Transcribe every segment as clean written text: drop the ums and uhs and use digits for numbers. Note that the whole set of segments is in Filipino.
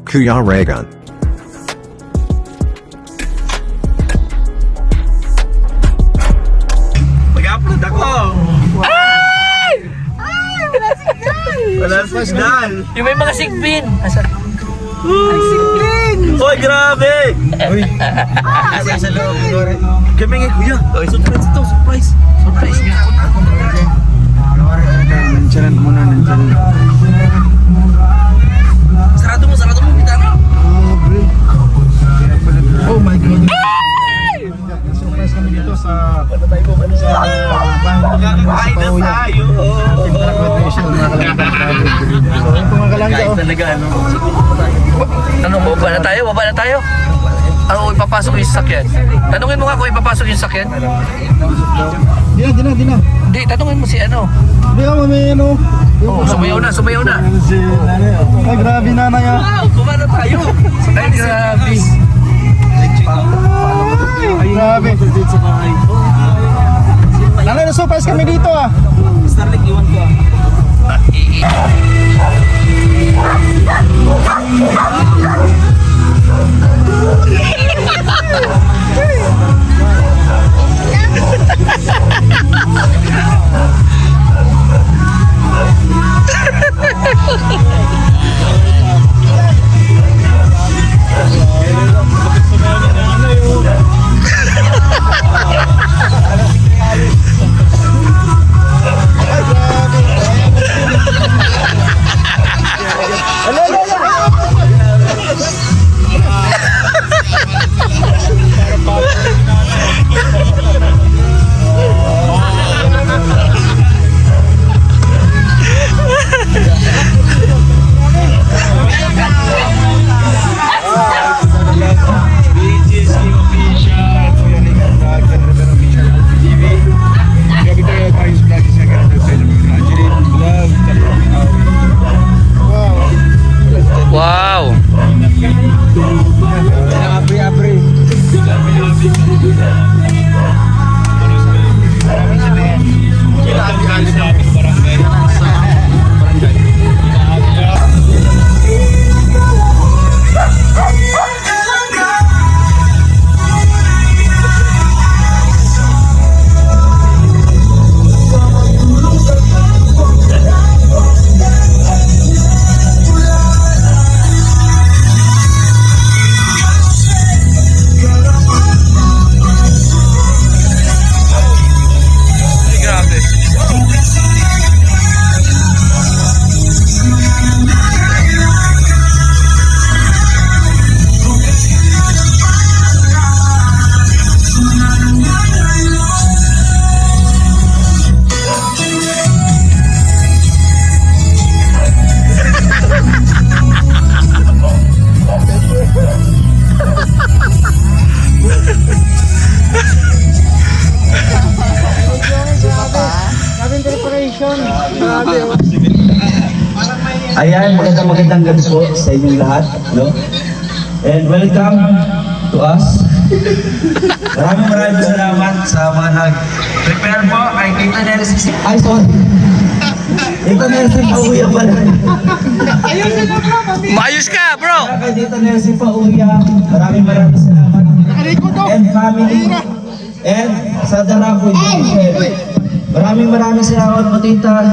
Kuya Reagan. Mag-upload ako! Ay! Ay! Wala signal! Wala signal! Yung may mga sigbin. Ang signal! Hoy, grabe! Uy! Asa sa loob? Kami nga, kuya! Surprise ito! Surprise! Surprise nga! Nandiyan muna, nandiyan. Sarado mo, bitana! Oh my God! Surprise kami dito sa Magkakain na tayo! Talaga, ano? Ano, baba na tayo? Baba na tayo? Ano, ipapasok yung sasakyan? Tanungin mo nga kung ipapasok yung sasakyan. Di na. Hindi, tanungin mo si ano. Di ka may ano. Oh, sumayaw na. Ay, grabe nanay ah. Wow! Baba na tayo! Ay, grabe. Ay, grabe. Nanay, na-surprise kami dito ah. Starlink, iwan ko ah. Wow. Abri. Ay, grabe. Grabing preparation. Grabe oh. Ayan, magandang gabi po sa inyong lahat, no? And welcome to us. Maraming salamat sa mga nag-prepare po kay Tita Nelsie. Ay, sorry. Tita Nelsie Pauya pala. Maayos ka, bro. Kay Tita Nelsie Pauya, maraming salamat. And family. And sa Darapo Edition. Maraming salamat po, Tita.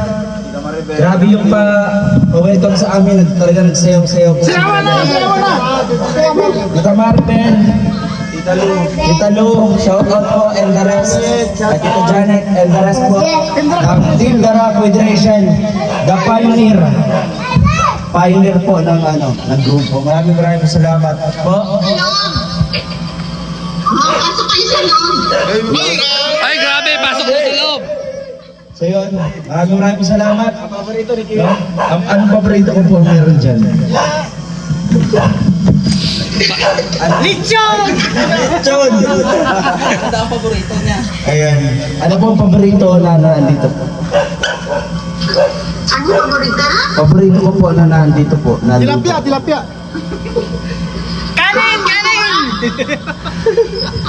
Grabe yung pa-welcome sa amin. Talaga nagsayaw-sayaw po. Sayawan na. Tita Marpen, Tita Lu, shout out po, and the rest, at Tita Janet, and the rest po, ng Team Darapo Hydration, the pioneer po ng grupo. Maraming salamat po. Ay, grabe. Pasok mo sa loob. So yun, maraming salamat. Paborito ni Kio? Anong paborito ko po meron dyan? Lechon! Lechon! Ito ang paborito niya. Ayan. Ano po ang paborito na nandito po? Ano paborito? Paborito ko po na nandito po. Tilapia. Kanin!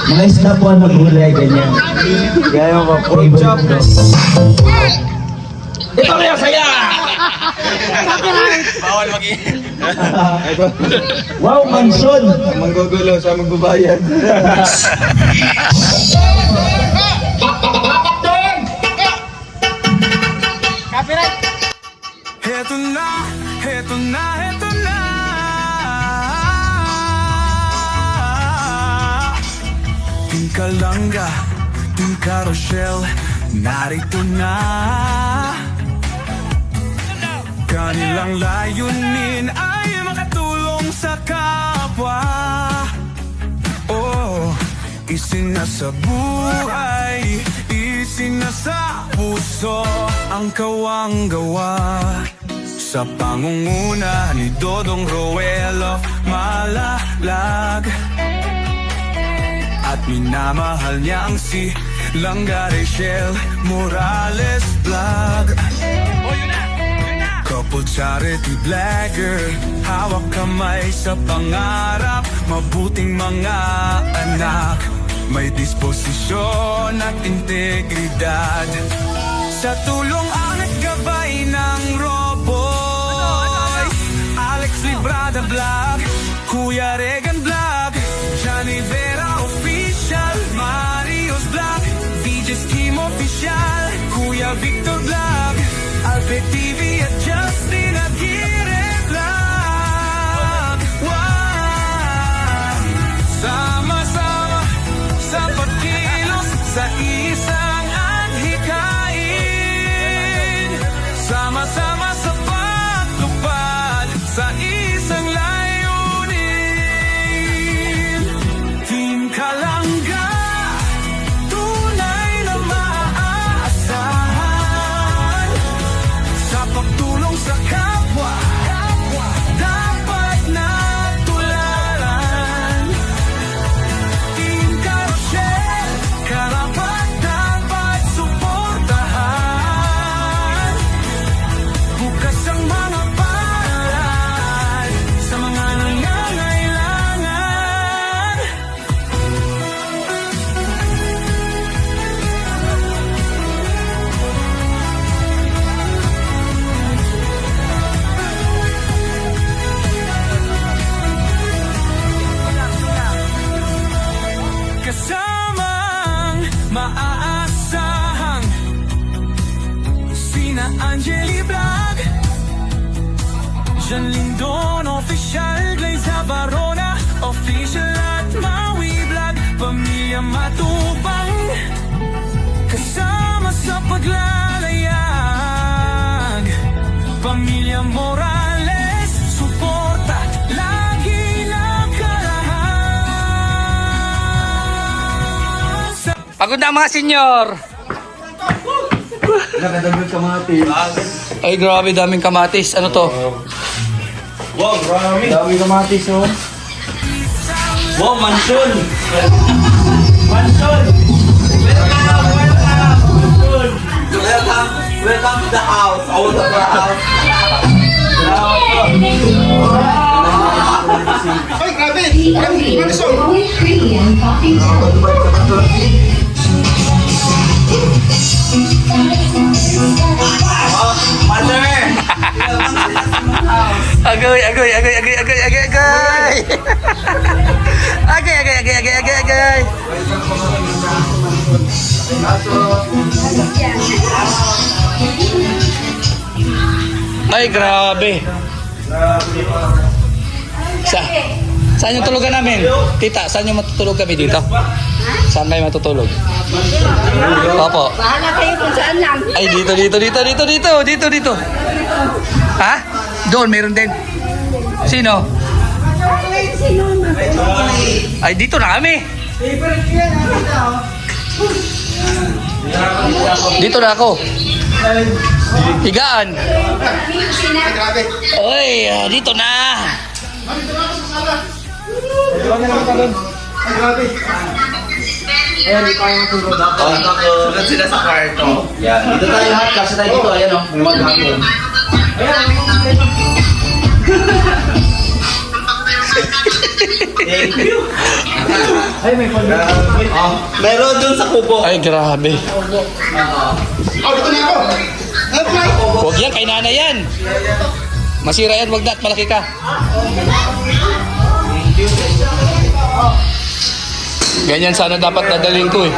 Mga isda po ang nagulay, ganyan. Kaya yung favorite ko. Ito kaya saya! Bawal mag Wow, Manson! Manggugulo, siya magbabayad. Heto na, heto na, heto na. Ting Kalanga, Ting Carousel, narito na. Kanilang layunin ay makatulong sa kapwa. Oh, isinasa buhay, isinasa puso ang kawang gawa. Sa pangunguna ni Dodong Roel of Malalag, at minamahal niya ang si Langga Rachel Morales Vlog. Couple charity blagger, hawak kamay sa pangarap, mabuting mga anak, may disposisyon at integridad. Sa tulong at gabay ng Roboy, Alex Librada Vlog, Kuya Regan Vlog, Johnny Vera Official, Mario's Vlog, VJ's Kim Official, Kuya Victor Vlog, Albert TV at Justin Aguirre Vlog. Wow! Sama-sama sa pagkilos sa isang adhikain, sama-sama sa pagtupad sa isang layunin. Team Kalanga, tunay na maaasahan sa pagtulong sa kapwa, dapat na tularan. Team Carousel, karapat dapat suportahan. Bukas ang mga paaralan sa mga nangangailangan. Kasamang maaasahan sina Angeli Vlog, Jan Lindon Official, Glaze Barona Official at Maui Vlog, Pamilya Matubang, kasama sa paglalayag, Pamilya Morales, suporta lagi nakalahat. Pagod na ang mga senyor. Nakadagdag kamatis. Ay, grabe, daming kamatis. Ano to? Wow, grabe. Dami kamatis, oh. Wow, mansion. Mansion. Welcome to the house. Out of the house. Ay, grabe! Grabe, so. Mother. Agoy, agoy, agoy, agoy, agoy, agoy, agoy. Agoy, agoy, agoy, agoy, agoy, agoy. Ay, grabe. Saan yung tulugan namin? Tita, saan yung matutulog kami dito? Saan kayo matutulog? Opo. Bahala kayo kung saan lang. Ay, dito. Ha? Doon, meron din. Sino? Ay, dito na kami. Dito na ako. Higaan. Oy, dito na. Sulat sila sa kwarto. Yan, dito tayo lahat, kasi tayo dito, ayan o, may mga hapon. Thank you. Meron dun sa kubo. Ay, grabe. Oh, dito na ako. Help, Mike. Huwag yan, kay nanay yan. Masira yan, wag na at malaki ka. Ganyan sana dapat nadalhin ko eh.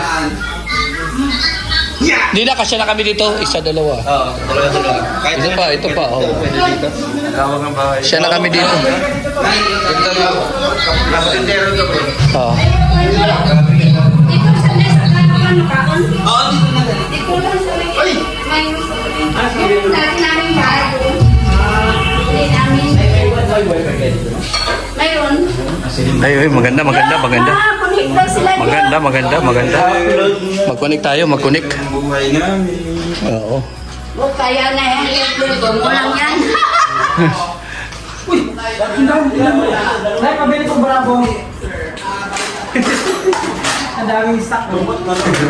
Hindi na, kasya na kami dito. Isa, dalawa. Oo, dalawa. Kahit Ito pa. Oh. pwede dito. Tawag ang bahay. Siya na kami dito. Ito yung kapatintero to po. Oo. Dito sa nesa kakapan makaon. Oo, dito na lang. Dito lang sa may yung dati namin bahay doon. Hindi namin. Mayroon. Ay, maganda. Connect daw sila dyan. Maganda. Mag-connect tayo, mag-connect. Buhay namin. Oo. Huwag kaya na yan. Doon mo lang yan.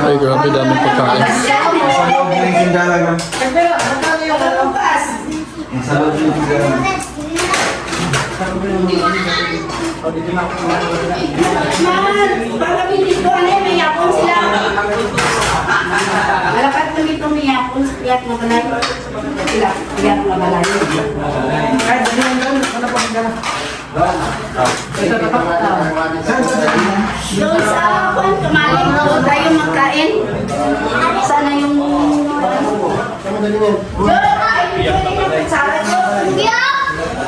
Ay, grabe, daming pagkain. Sa loob ng tindahan lang. Sa loob ng tindahan. Para dito may yapon sila. Malakat na dito may yapon. Tiyak na balay. Sila. Tiyak na balay. Doon sa kwan, kumain doon tayo magkain. Sana yung...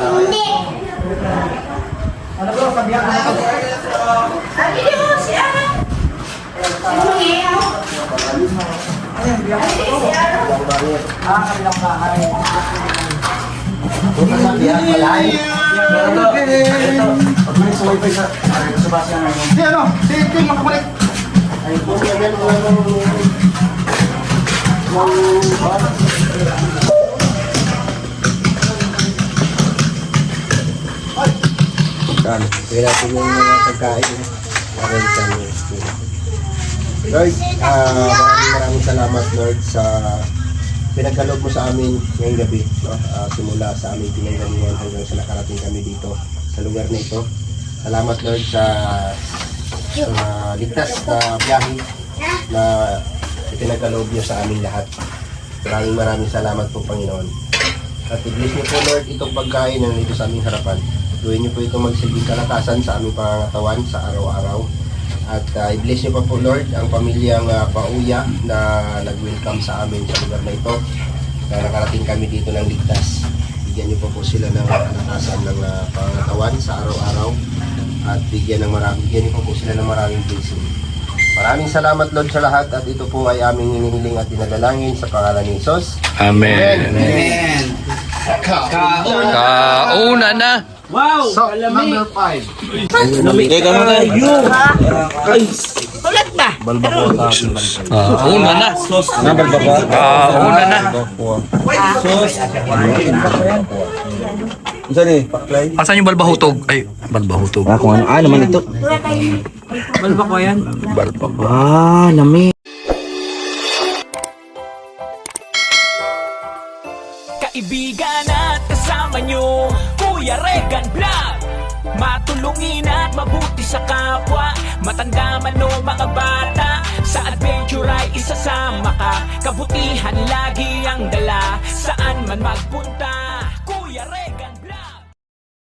Hindi. Lagi di mo si Ana. Sino niya? Si Ana. Di ano? Si King makabalik. Kaya natin yung mga pagkain. Lord, maraming salamat Lord sa pinagkaloob mo sa amin ngayong gabi. No? Simula sa aming pinanggalingan hanggang sa nakarating kami dito sa lugar na ito. Salamat Lord sa ligtas na biyahe na ipinagkaloob niyo sa aming lahat. Maraming salamat po Panginoon. At i-bless niyo po Lord itong pagkain na nandito sa aming harapan. Gawin niyo po itong magsilbing kalakasan sa aming pangangatawan sa araw-araw. At i-bless niyo pa po Lord ang pamilyang Pauya na nag-welcome sa amin sa lugar na ito. Na nakarating kami dito ng ligtas. Bigyan niyo po sila ng kalakasan ng pangangatawan sa araw-araw. At bigyan niyo po sila ng maraming blessing. Maraming salamat Lord sa lahat at ito po ay aming hinihiling at dinadalangin sa pangalan ni Jesus. Amen. Amen. Kauna na. So, number 5. Teka mo tayo. Ulat ba? Una na. Una na. Isa ni, paklay. Asan yung balbahutog? Ay, balbahutog. Kung ano, naman ito. Ulat tayo. Balbak. Kaibigan at kasama nyo, Kuya Regan Vlog. Matulungin at mabuti sa kapwa, matanda man o mga bata. Sa adventure ay isasama ka, kabutihan lagi ang dala, saan man magpunta.